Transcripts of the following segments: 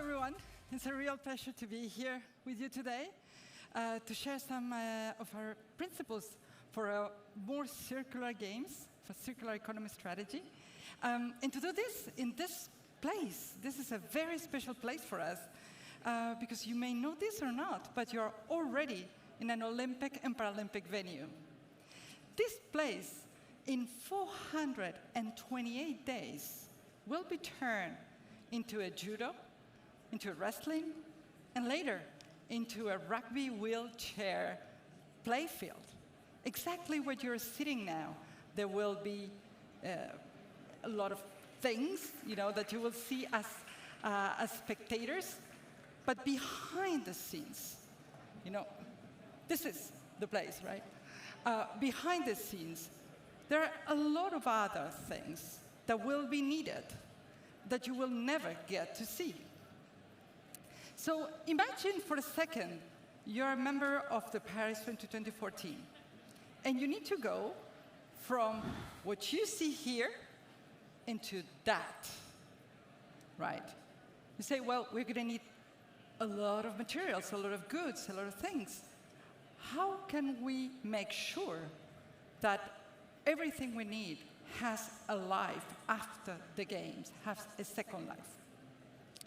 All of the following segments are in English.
everyone. It's a real pleasure to be here with you today to share some of our principles for more circular games, for circular economy strategy. And to do this in this place, this is a very special place for us because you may know this or not, but you're already in an Olympic and Paralympic venue. This place, in 428 days, will be turned into a judo, into wrestling, and later into a rugby wheelchair playfield. Exactly where you're sitting now, there will be a lot of things, that you will see as spectators, but behind the scenes, this is the place, right? Behind the scenes, there are a lot of other things that will be needed that you will never get to see. So imagine for a second you're a member of the Paris 2014, and you need to go from what you see here into that, right? You say, well, we're going to need a lot of materials, a lot of goods, a lot of things. How can we make sure that everything we need has a life after the games, has a second life?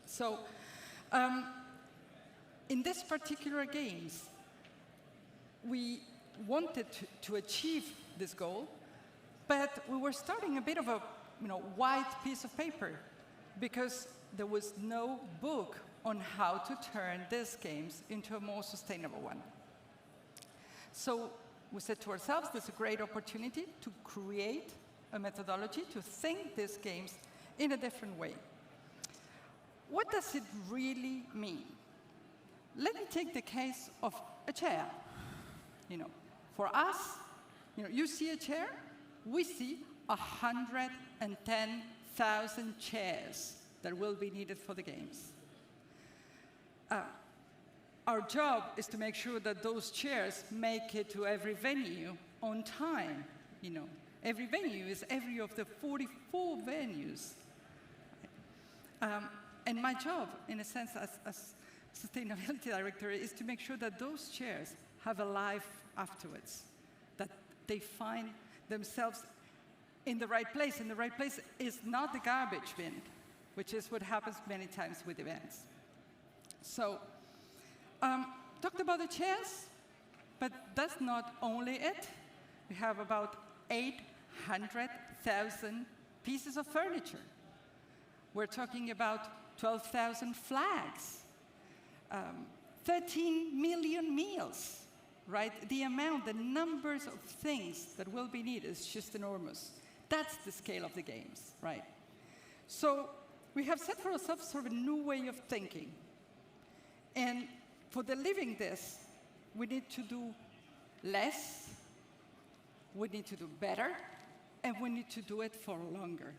So in this particular games, we wanted to achieve this goal, but we were starting a bit of a white piece of paper because there was no book on how to turn these games into a more sustainable one. So we said to ourselves, there's a great opportunity to create a methodology to think these games in a different way. What does it really mean? Let me take the case of a chair. For us, you see a chair, we see 110,000 chairs that will be needed for the games. Our job is to make sure that those chairs make it to every venue on time. Every venue is every of the 44 venues. And my job, in a sense, as sustainability director, is to make sure that those chairs have a life afterwards, that they find themselves in the right place. And the right place is not the garbage bin, which is what happens many times with events. So, talked about the chairs, but that's not only it. We have about 800,000 pieces of furniture. We're talking about 12,000 flags, 13 million meals, right? The numbers of things that will be needed is just enormous. That's the scale of the games, right? So we have set for ourselves sort of a new way of thinking. And for delivering this, we need to do less, we need to do better, and we need to do it for longer,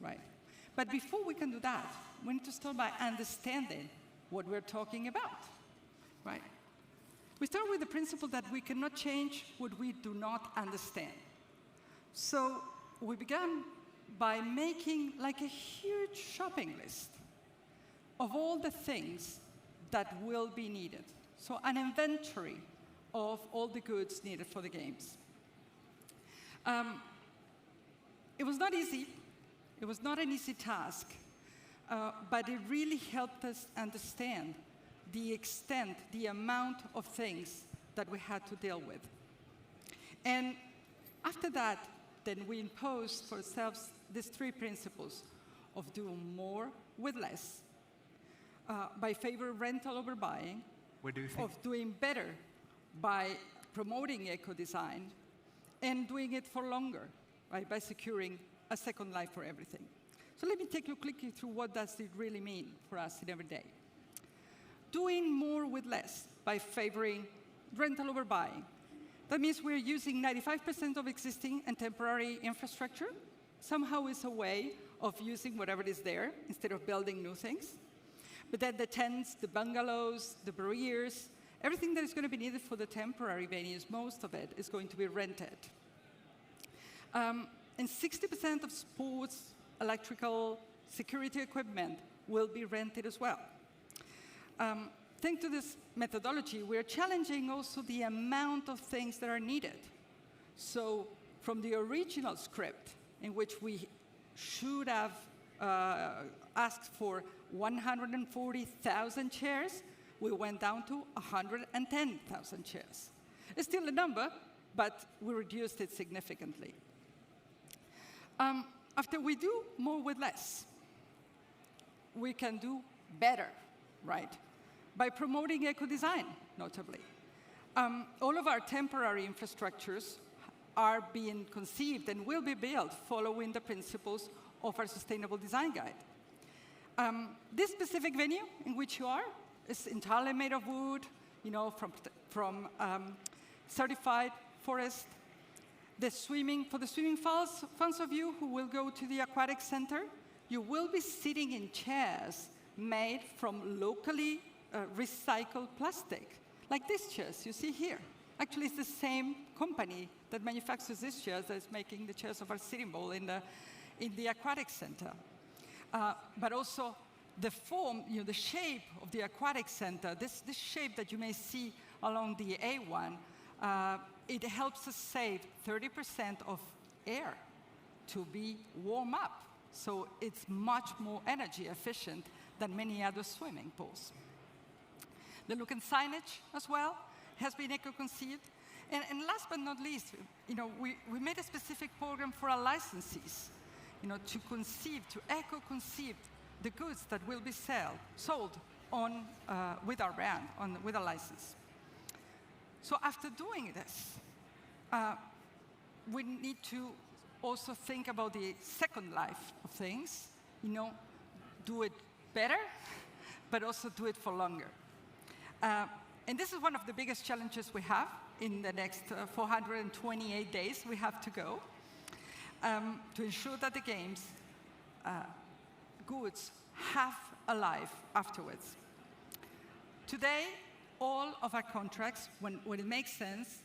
right? But before we can do that, we need to start by understanding what we're talking about, right? We start with the principle that we cannot change what we do not understand. So we began by making like a huge shopping list of all the things that will be needed. So an inventory of all the goods needed for the games. It was not easy. It was not an easy task, but it really helped us understand the extent, the amount of things that we had to deal with. And after that, then we imposed for ourselves these three principles of doing more with less, by favoring rental over buying, of doing better by promoting eco-design, and doing it for longer, right, by securing a second life for everything. So let me take you quickly through what does it really mean for us in every day. Doing more with less by favoring rental over buying. That means we're using 95% of existing and temporary infrastructure. Somehow it's a way of using whatever is there instead of building new things. But then the tents, the bungalows, the barriers, everything that is going to be needed for the temporary venues, most of it is going to be rented. And 60% of sports, electrical, security equipment will be rented as well. thanks to this methodology, we're challenging also the amount of things that are needed. So from the original script, in which we should have asked for 140,000 chairs, we went down to 110,000 chairs. It's still a number, but we reduced it significantly. After we do more with less, we can do better, right? By promoting eco-design, notably. All of our temporary infrastructures are being conceived and will be built following the principles of our Sustainable Design Guide. This specific venue in which you are is entirely made of wood, from certified forest. For the swimming fans of you who will go to the aquatic center, you will be sitting in chairs made from locally recycled plastic, like these chairs you see here. Actually, it's the same company that manufactures these chairs that is making the chairs of our sitting bowl in the aquatic center. But also the form, the shape of the aquatic center, this shape that you may see along the A1, it helps us save 30% of air to be warm up. So it's much more energy efficient than many other swimming pools. The look and signage as well has been eco-conceived. And last but not least, we made a specific program for our licensees, to eco-conceive the goods that will be sold with our brand, with our license. So after doing this, we need to also think about the second life of things, do it better, but also do it for longer. And this is one of the biggest challenges we have in the next 428 days we have to go, to ensure that the games goods have a life afterwards. Today, all of our contracts, when it makes sense,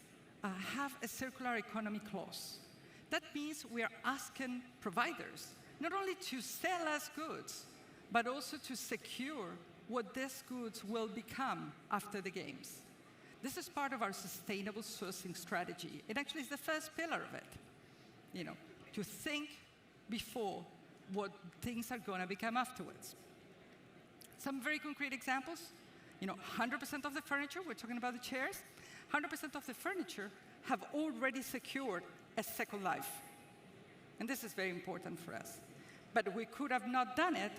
have a circular economy clause. That means we are asking providers not only to sell us goods, but also to secure what these goods will become after the games. This is part of our sustainable sourcing strategy. It actually is the first pillar of it, to think before what things are going to become afterwards. Some very concrete examples, 100% of the furniture, we're talking about the chairs, 100% of the furniture have already secured a second life. And this is very important for us. But we could have not done it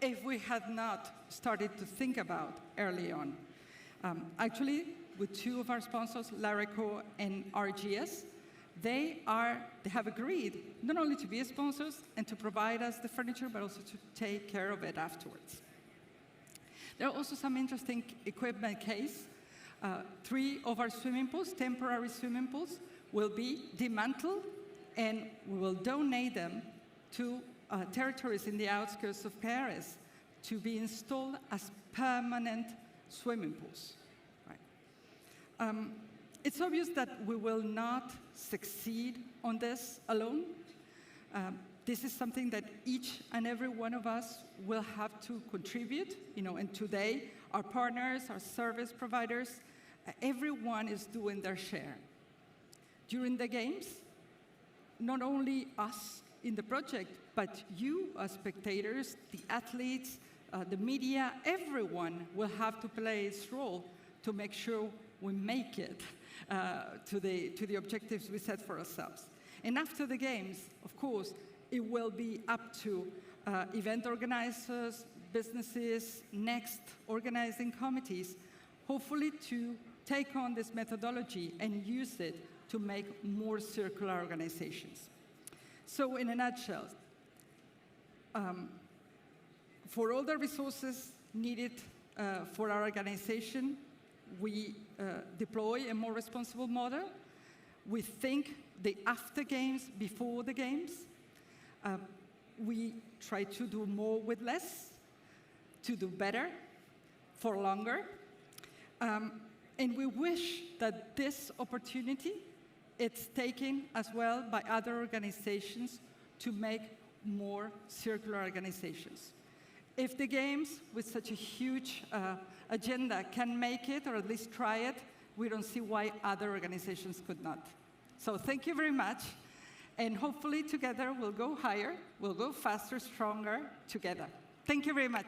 if we had not started to think about early on. Actually, with two of our sponsors, Lareco and RGS, they have agreed not only to be sponsors and to provide us the furniture, but also to take care of it afterwards. There are also some interesting equipment case. 3 of our swimming pools, temporary swimming pools, will be dismantled, and we will donate them to territories in the outskirts of Paris to be installed as permanent swimming pools. Right. It's obvious that we will not succeed on this alone. This is something that each and every one of us will have to contribute. And today, our partners, our service providers, everyone is doing their share. During the games, not only us in the project, but you as spectators, the athletes, the media, everyone will have to play its role to make sure we make it to the objectives we set for ourselves. And after the games, of course, it will be up to event organizers, businesses, next organizing committees, hopefully to take on this methodology and use it to make more circular organizations. So in a nutshell, for all the resources needed for our organization, we deploy a more responsible model. We think the after games, before the games. We try to do more with less, to do better, for longer. And we wish that this opportunity is taken as well by other organizations to make more circular organizations. If the Games, with such a huge agenda, can make it, or at least try it, we don't see why other organizations could not. So thank you very much. And hopefully together we'll go higher, we'll go faster, stronger, together. Thank you very much.